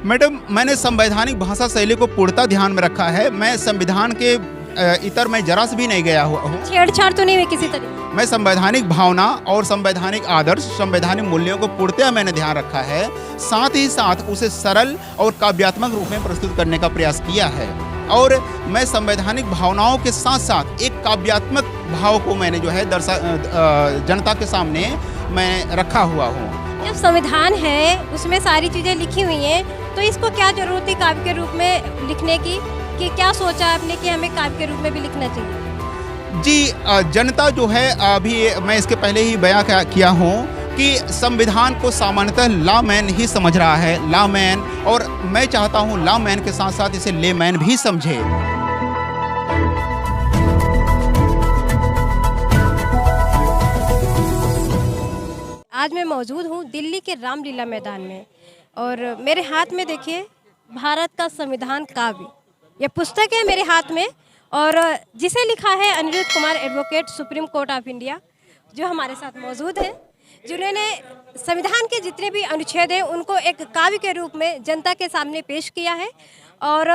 Madam, मैंने संवैधानिक भाषा शैली को पूर्णतः ध्यान में रखा है। मैं संविधान के इतर में जरा से भी नहीं गया हुआ हूँ। छेड़छाड़ तो नहीं हुई किसी तरीके? मैं संवैधानिक भावना और संवैधानिक आदर्श, संवैधानिक मूल्यों को पूर्णतः मैंने ध्यान रखा है। साथ ही साथ उसे सरल और काव्यात्मक रूप में प्रस्तुत करने का प्रयास किया है। और मैं संवैधानिक भावनाओं के साथ साथ एक काव्यात्मक भाव को मैंने जो है जनता के सामने मैं रखा हुआ हूँ। जब संविधान है उसमें सारी चीज़ें लिखी हुई हैं, तो इसको क्या जरूरत थी काव्य के रूप में लिखने की? कि क्या सोचा आपने कि हमें काव्य के रूप में भी लिखना चाहिए? जी, जनता जो है, अभी मैं इसके पहले ही बयां किया हूँ कि संविधान को सामान्यतः लॉमैन ही समझ रहा है, लॉमैन। और मैं चाहता हूँ लॉमैन के साथ साथ इसे लेमैन भी समझे। आज मैं मौजूद हूँ दिल्ली के रामलीला मैदान में, और मेरे हाथ में देखिए भारत का संविधान काव्य, यह पुस्तक है मेरे हाथ में, और जिसे लिखा है Anirudh Kumar advocate, Supreme Court of India, जो हमारे साथ मौजूद हैं, जिन्होंने संविधान के जितने भी अनुच्छेद हैं उनको एक काव्य के रूप में जनता के सामने पेश किया है, और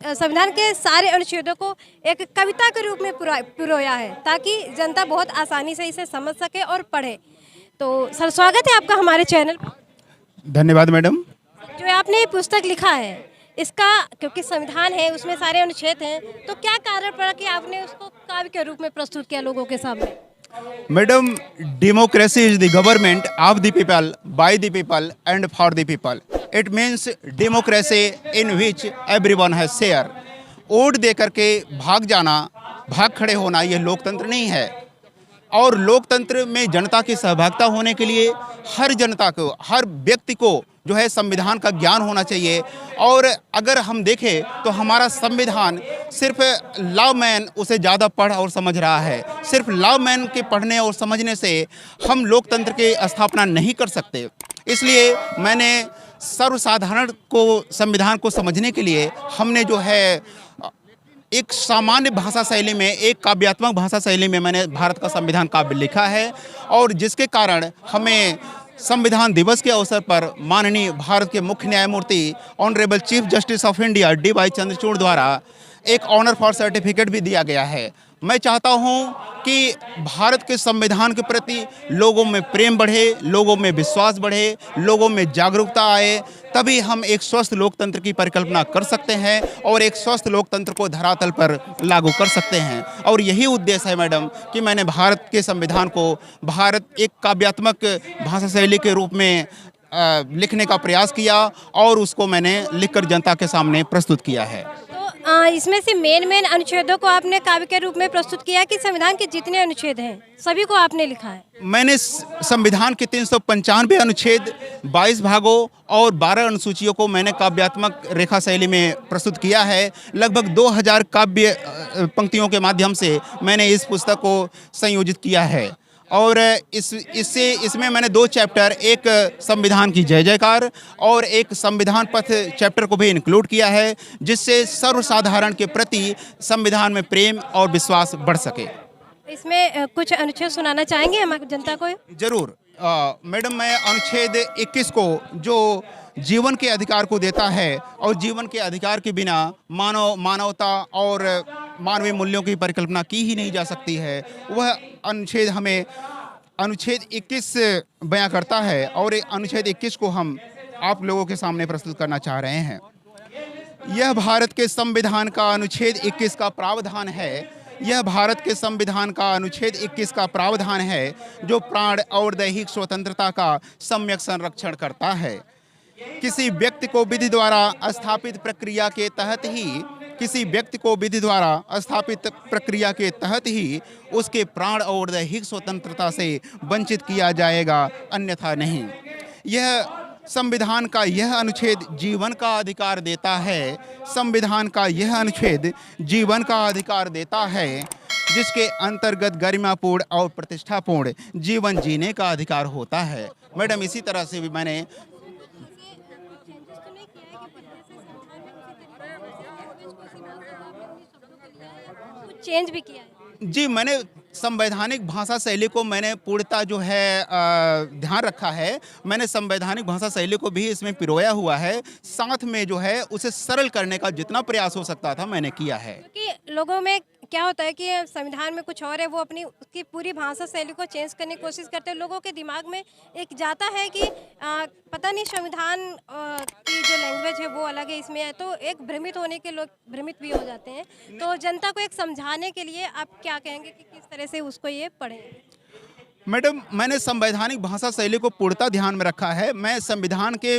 संविधान के सारे अनुच्छेदों को एक कविता के रूप में पिरोया है, ताकि जनता बहुत आसानी से इसे समझ सके और पढ़े। तो सर, स्वागत है आपका हमारे चैनल पर। धन्यवाद मैडम। जो आपने ये पुस्तक लिखा है, इसका क्योंकि संविधान है उसमें सारे अनुच्छेद हैं, तो क्या कारण पड़ा कि आपने उसको काव्य के रूप में प्रस्तुत किया लोगों के सामने? Madam, democracy is the government of the people, by the people and for the people. It means democracy in which everyone has share. Vote दे करके भाग जाना, भाग खड़े होना, यह लोकतंत्र नहीं है। और लोकतंत्र में जनता की सहभागिता होने के लिए हर जनता को, हर व्यक्ति को जो है संविधान का ज्ञान होना चाहिए। और अगर हम देखें तो हमारा संविधान सिर्फ लॉमैन उसे ज़्यादा पढ़ और समझ रहा है। सिर्फ लॉमैन के पढ़ने और समझने से हम लोकतंत्र की स्थापना नहीं कर सकते। इसलिए मैंने सर्वसाधारण को संविधान को समझने के लिए हमने जो है एक सामान्य भाषा शैली में, एक काव्यात्मक भाषा शैली में मैंने भारत का संविधान काव्य लिखा है। और जिसके कारण हमें संविधान दिवस के अवसर पर माननीय भारत के मुख्य न्यायमूर्ति honourable chief justice of India D.Y.. Chandrachud द्वारा एक ऑनर फॉर सर्टिफिकेट भी दिया गया है। मैं चाहता हूं कि भारत के संविधान के प्रति लोगों में प्रेम बढ़े, लोगों में विश्वास बढ़े, लोगों में जागरूकता आए, तभी हम एक स्वस्थ लोकतंत्र की परिकल्पना कर सकते हैं और एक स्वस्थ लोकतंत्र को धरातल पर लागू कर सकते हैं। और यही उद्देश्य है मैडम कि मैंने भारत के संविधान को भारत एक काव्यात्मक भाषा शैली के रूप में लिखने का प्रयास किया और उसको मैंने लिखकर जनता के सामने प्रस्तुत किया है। तो इसमें से मेन अनुच्छेदों को आपने काव्य के रूप में प्रस्तुत किया कि संविधान के जितने अनुच्छेद हैं सभी को आपने लिखा है? मैंने संविधान के 395 अनुच्छेद, 22 भागों और 12 अनुसूचियों को मैंने काव्यात्मक रेखा शैली में प्रस्तुत किया है। लगभग 2000 काव्य पंक्तियों के माध्यम से मैंने इस पुस्तक को संयोजित किया है। और इसमें मैंने 2 चैप्टर, एक संविधान की जय जयकार और एक संविधान पथ चैप्टर को भी इंक्लूड किया है, जिससे सर्वसाधारण के प्रति संविधान में प्रेम और विश्वास बढ़ सके। इसमें कुछ अनुच्छेद सुनाना चाहेंगे हमारी जनता को? जरूर मैडम, मैं अनुच्छेद 21 को, जो जीवन के अधिकार को देता है और जीवन के अधिकार के बिना मानवता और मानवीय मूल्यों की परिकल्पना की ही नहीं जा सकती है, वह अनुच्छेद हमें अनुच्छेद 21 बयां करता है। और अनुच्छेद 21 को हम आप लोगों के सामने प्रस्तुत करना चाह रहे हैं। यह भारत के संविधान का अनुच्छेद 21 का प्रावधान है। यह भारत के संविधान का अनुच्छेद 21 का प्रावधान है, जो प्राण और दैहिक स्वतंत्रता का सम्यक संरक्षण करता है। किसी व्यक्ति को विधि द्वारा स्थापित प्रक्रिया के तहत ही किसी व्यक्ति को विधि द्वारा स्थापित प्रक्रिया के तहत ही उसके प्राण और दैहिक स्वतंत्रता से वंचित किया जाएगा, अन्यथा नहीं। यह संविधान का यह अनुच्छेद जीवन का अधिकार देता है। संविधान का यह अनुच्छेद जीवन का अधिकार देता है, जिसके अंतर्गत गरिमापूर्ण और प्रतिष्ठापूर्ण जीवन जीने का अधिकार होता है। मैडम, इसी तरह से भी मैंने कुछ चेंज भी किया है? जी, मैंने संवैधानिक भाषा शैली को मैंने पूर्णतः जो है ध्यान रखा है। मैंने संवैधानिक भाषा शैली को भी इसमें पिरोया हुआ है। साथ में जो है उसे सरल करने का जितना प्रयास हो सकता था मैंने किया है। क्योंकि लोगों में क्या होता है कि संविधान में कुछ और है, वो अपनी उसकी पूरी भाषा शैली को चेंज करने की कोशिश करते हैं। लोगों के दिमाग में एक जाता है कि पता नहीं संविधान की जो लैंग्वेज है वो अलग है, इसमें है, तो एक भ्रमित होने के लोग भ्रमित भी हो जाते हैं। तो जनता को एक समझाने के लिए आप क्या कहेंगे कि किस तरह से उसको ये पढ़ें? मैडम, मैंने संवैधानिक भाषा शैली को पूर्णतः ध्यान में रखा है। मैं संविधान के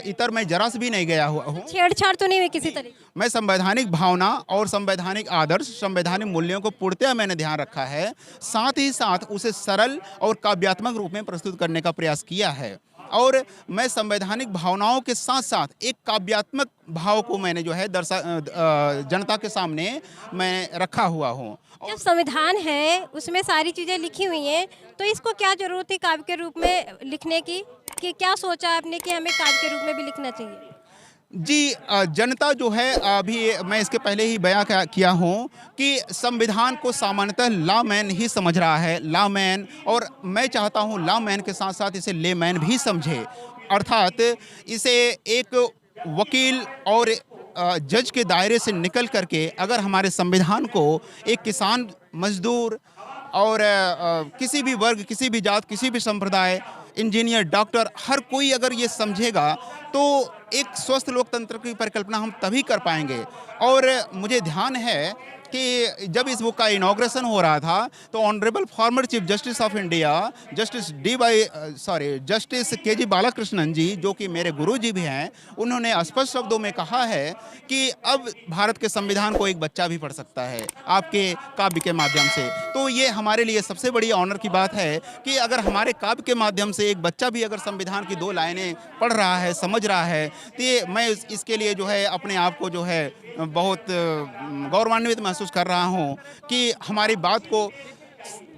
इतर मैं जरा से भी नहीं गया हुआ हूँ। छेड़छाड़ तो नहीं हुई किसी तरह? मैं संवैधानिक भावना और संवैधानिक आदर्श, संवैधानिक मूल्यों को पूर्णतः मैंने ध्यान रखा है। साथ ही साथ उसे सरल और काव्यात्मक रूप में प्रस्तुत करने का प्रयास किया है। और मैं संवैधानिक भावनाओं के साथ साथ एक काव्यात्मक भाव को मैंने जो है जनता के सामने मैं रखा हुआ हूँ। जब संविधान है उसमें सारी चीज़ें लिखी हुई हैं, तो इसको क्या जरूरत है काव्य के रूप में लिखने की? कि क्या सोचा आपने कि हमें काव्य के रूप में भी लिखना चाहिए? जी, जनता जो है अभी मैं इसके पहले ही बयां किया हूं कि संविधान को सामान्यतः लॉमैन ही समझ रहा है, लॉमैन, और मैं चाहता हूं लॉमैन के साथ साथ इसे लेमैन भी समझे। अर्थात इसे एक वकील और जज के दायरे से निकल करके अगर हमारे संविधान को एक किसान, मजदूर और किसी भी वर्ग, किसी भी जात, किसी भी संप्रदाय, इंजीनियर, डॉक्टर, हर कोई अगर ये समझेगा तो एक स्वस्थ लोकतंत्र की परिकल्पना हम तभी कर पाएंगे। और मुझे ध्यान है कि जब इस बुक का इनॉग्रेशन हो रहा था तो honourable former chief justice of India justice K G. Balakrishnan ji, जो कि मेरे गुरुजी भी हैं, उन्होंने स्पष्ट शब्दों में कहा है कि अब भारत के संविधान को एक बच्चा भी पढ़ सकता है आपके काव्य के माध्यम से। तो ये हमारे लिए सबसे बड़ी ऑनर की बात है कि अगर हमारे काव्य के माध्यम से एक बच्चा भी अगर संविधान की 2 लाइनें पढ़ रहा है, समझ रहा है, तो ये मैं इसके लिए जो है अपने आप को जो है बहुत गौरवान्वित महसूस कर रहा हूँ कि हमारी बात को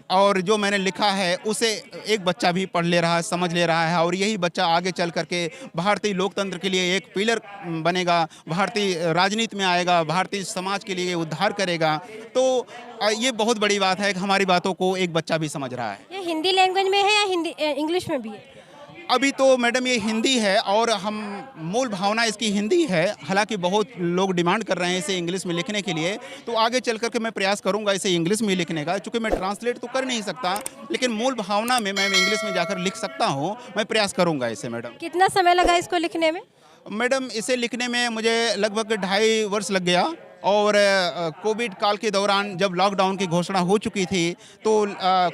और जो मैंने लिखा है उसे एक बच्चा भी पढ़ ले रहा है, समझ ले रहा है, और यही बच्चा आगे चल करके भारतीय लोकतंत्र के लिए एक पिलर बनेगा, भारतीय राजनीति में आएगा, भारतीय समाज के लिए उद्धार करेगा। तो ये बहुत बड़ी बात है कि हमारी बातों को एक बच्चा भी समझ रहा है। ये हिंदी लैंग्वेज में है या हिंदी इंग्लिश में भी है? अभी तो मैडम ये हिंदी है और हम मूल भावना इसकी हिंदी है, हालांकि बहुत लोग डिमांड कर रहे हैं इसे इंग्लिश में लिखने के लिए, तो आगे चल कर के मैं प्रयास करूंगा इसे इंग्लिश में लिखने का। चूंकि मैं ट्रांसलेट तो कर नहीं सकता, लेकिन मूल भावना में मैं इंग्लिश में जाकर लिख सकता हूं। मैं प्रयास करूंगा इसे। मैडम, कितना समय लगा इसको लिखने में? मैडम, इसे लिखने में मुझे लगभग 2.5 वर्ष लग गया। और कोविड काल के दौरान जब लॉकडाउन की घोषणा हो चुकी थी तो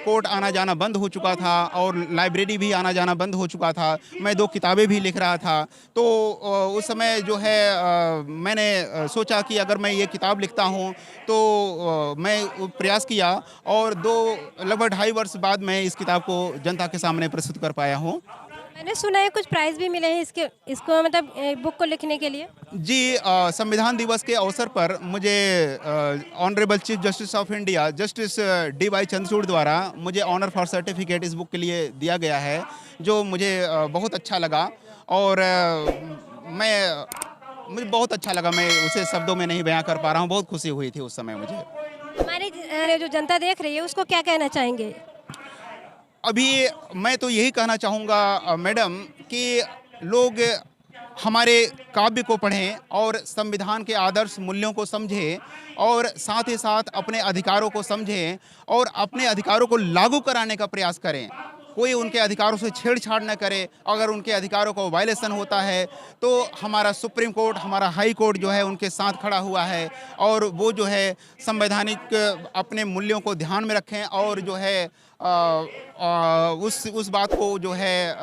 कोर्ट आना जाना बंद हो चुका था और लाइब्रेरी भी आना जाना बंद हो चुका था। मैं 2 किताबें भी लिख रहा था, तो उस समय जो है मैंने सोचा कि अगर मैं ये किताब लिखता हूँ तो मैं प्रयास किया और लगभग 2.5 वर्ष बाद मैं इस किताब को जनता के सामने प्रस्तुत कर पाया हूँ। मैंने सुना है कुछ प्राइज़ भी मिले हैं इसको मतलब बुक को लिखने के लिए? जी, संविधान दिवस के अवसर पर मुझे honourable chief justice of India justice D.Y.. Chandrachud द्वारा मुझे ऑनर फॉर सर्टिफिकेट इस बुक के लिए दिया गया है, जो मुझे बहुत अच्छा लगा। और मुझे बहुत अच्छा लगा, मैं उसे शब्दों में नहीं बयां कर पा रहा हूँ। बहुत खुशी हुई थी उस समय मुझे। हमारी जो जनता देख रही है उसको क्या कहना चाहेंगे? अभी मैं तो यही कहना चाहूँगा मैडम कि लोग हमारे काव्य को पढ़ें और संविधान के आदर्श मूल्यों को समझें और साथ ही साथ अपने अधिकारों को समझें और अपने अधिकारों को लागू कराने का प्रयास करें। कोई उनके अधिकारों से छेड़छाड़ न करे। अगर उनके अधिकारों को वायलेशन होता है तो हमारा सुप्रीम कोर्ट, हमारा हाई कोर्ट जो है उनके साथ खड़ा हुआ है और वो जो है संवैधानिक अपने मूल्यों को ध्यान में रखें और जो है उस बात को जो है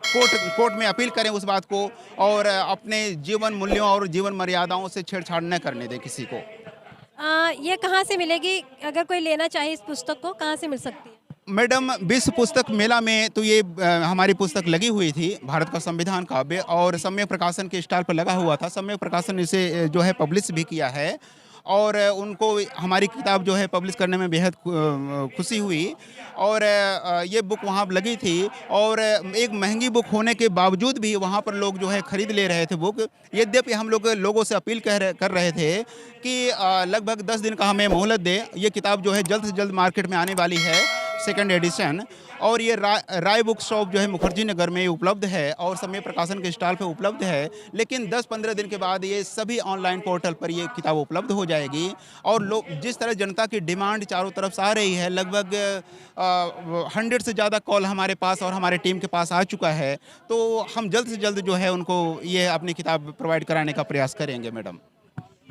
कोर्ट में अपील करें उस बात को, और अपने जीवन मूल्यों और जीवन मर्यादाओं से छेड़छाड़ न करने दें किसी को। ये कहाँ से मिलेगी? अगर कोई लेना चाहे इस पुस्तक को कहाँ से मिल सकती है? मैडम, विश्व पुस्तक मेला में तो ये हमारी पुस्तक लगी हुई थी, भारत का संविधान काव्य, और सम्यक प्रकाशन के स्टॉल पर लगा हुआ था। सम्यक प्रकाशन इसे जो है पब्लिश भी किया है। और उनको हमारी किताब जो है पब्लिश करने में बेहद खुशी हुई। और ये बुक वहाँ लगी थी और एक महंगी बुक होने के बावजूद भी वहाँ पर लोग जो है खरीद ले रहे थे बुक। यद्यपि हम लोगों से अपील कर रहे थे कि लगभग 10 दिन का हमें मोहलत दें। ये किताब जो है जल्द से जल्द मार्केट में आने वाली है, सेकंड एडिशन। और ये राय बुक शॉप जो है मुखर्जी नगर में उपलब्ध है और समय प्रकाशन के स्टॉल पे उपलब्ध है। लेकिन 10-15 दिन के बाद ये सभी ऑनलाइन पोर्टल पर ये किताब उपलब्ध हो जाएगी। और लोग जिस तरह जनता की डिमांड चारों तरफ से आ रही है, लगभग 100 से ज़्यादा कॉल हमारे पास और हमारे टीम के पास आ चुका है, तो हम जल्द से जल्द जो है उनको ये अपनी किताब प्रोवाइड कराने का प्रयास करेंगे। मैडम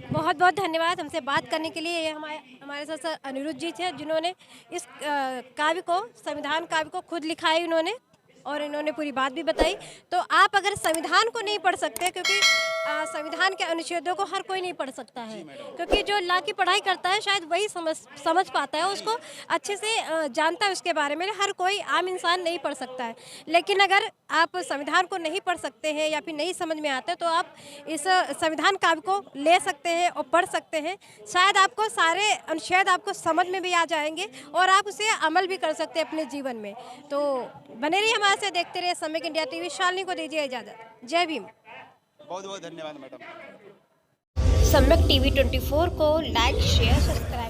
बहुत बहुत धन्यवाद हमसे बात करने के लिए। ये हमारे साथ सर अनिरुद्ध जी थे, जिन्होंने इस काव्य को, संविधान काव्य को खुद लिखा है इन्होंने, और इन्होंने पूरी बात भी बताई। तो आप अगर संविधान को नहीं पढ़ सकते, क्योंकि संविधान के अनुच्छेदों को हर कोई नहीं पढ़ सकता है, क्योंकि जो लॉ की पढ़ाई करता है शायद वही समझ पाता है, उसको अच्छे से जानता है उसके बारे में। हर कोई आम इंसान नहीं पढ़ सकता है। लेकिन अगर आप संविधान को नहीं पढ़ सकते हैं या फिर नहीं समझ में आता है, तो आप इस संविधान काव्य को ले सकते हैं और पढ़ सकते हैं। शायद आपको सारे अनुच्छेद आपको समझ में भी आ जाएंगे और आप उसे अमल भी कर सकते हैं अपने जीवन में। तो बने रहिए हमारे से, देखते रहिए सम्यक इंडिया टीवी। शालिनी को दीजिए इजाज़त। जय भीम। बहुत बहुत धन्यवाद मैडम। सम्यक टीवी 24 को लाइक, शेयर, सब्सक्राइब